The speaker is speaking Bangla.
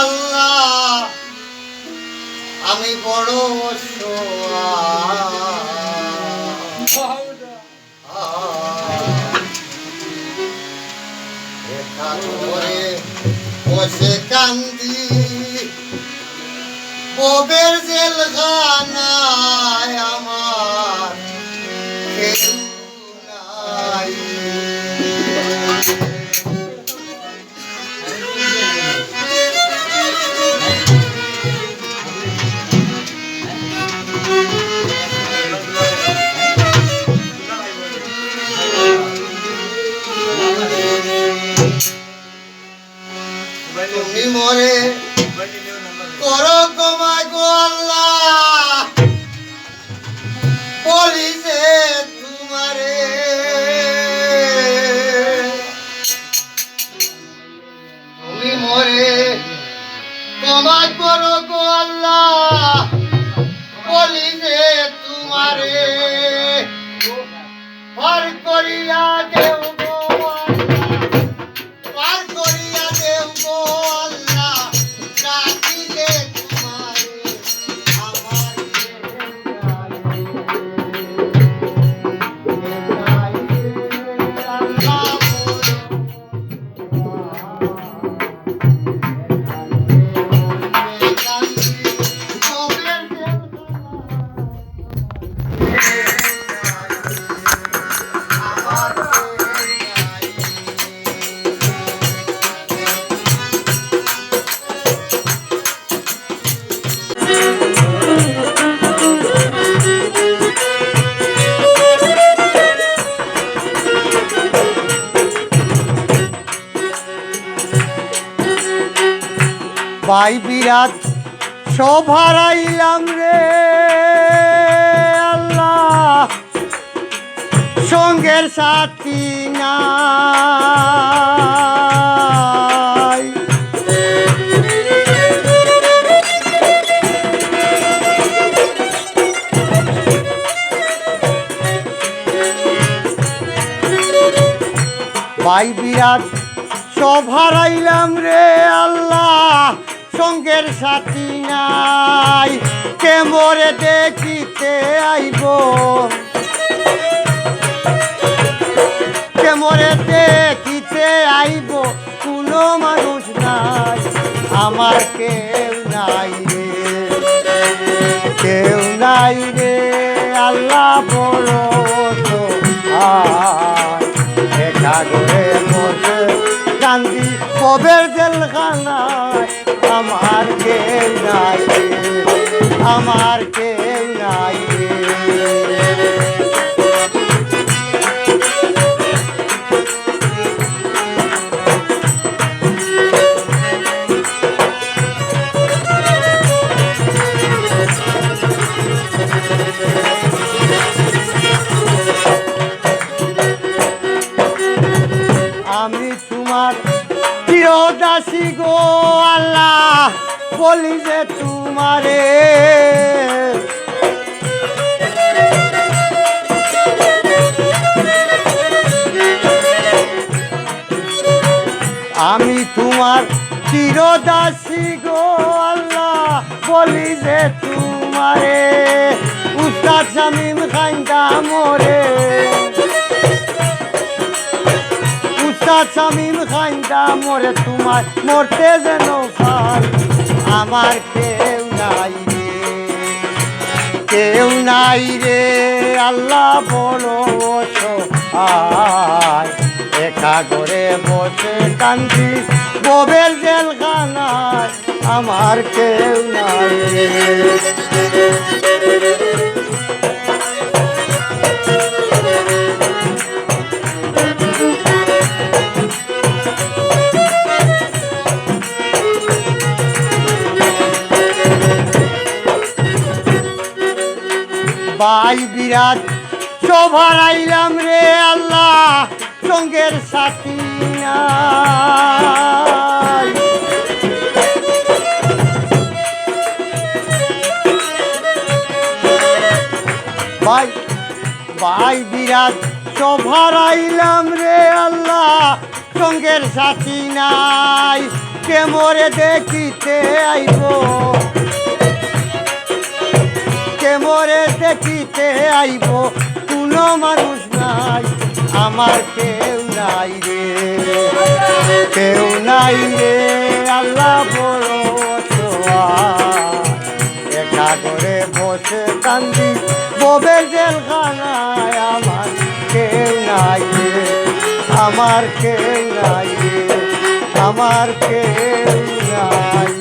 আল্লাহ আমি বড় ঘরে বসে কান্দি ববের জেলখানায় আমার কেউ নাই। তুমি মরে করো কমায় গো আল্লাহ বলি যে তোমারে তুমি মরে কমায় করো গো আল্লাহ বলি যে তোমারে পার করিয়া দেও ভাই বিরাট সব হারাইলাম রে আল্লাহ সঙ্গের সাথী নাই। ভাই বিরাট সব হারাইলাম রে আল্লাহ সঙ্গের সাথী নাই। কে মোরে দেখিতে আইব কে মোরে দেখিতে আইব কোনো মানুষ নাই আমার কেউ নাই রে কেউ নাই রে আল্লাহ বড় দেখা করে বসে কান্দি কবের জেলখানায় আমার কেউ নাই আমার কেউ নাই। আমি তোমার চিরদাসী গো আল্লাহ বলি যে তোমারে আমি তোমার চিরদাসী গো আল্লাহ বলি যে তোমারে উস্তাদ শামীম খাইন্দা মোরে উস্তাদ শামীম খাইন্দা মোরে তোমার মরতে যেন পাই আমার কেউ নাই রে কেউ নাই রে আল্লাহ বলো আয় একা করে বসে কান্দি ববের জেলখানায় আমার কেউ নাই রে। ভাই বিরাট সব হারাইলাম রে আল্লাহ সঙ্গের সাথী নাই। ভাই ভাই বিরাট সব হারাইলাম রে আল্লাহ সঙ্গের সাথী নাই। কে মোরে দেখিতে আইব, কে মোরে দেখিতে আইব, কোনো মানুষ নাই, আমার কেউ নাই রে, কেউ নাই রে। আল্লাহ বড় অসহায়, একা করে বসে কান্দি ববে জেলখানায়, আমার কেউ নাই রে, আমার কেউ নাই রে, আমার কেউ নাই।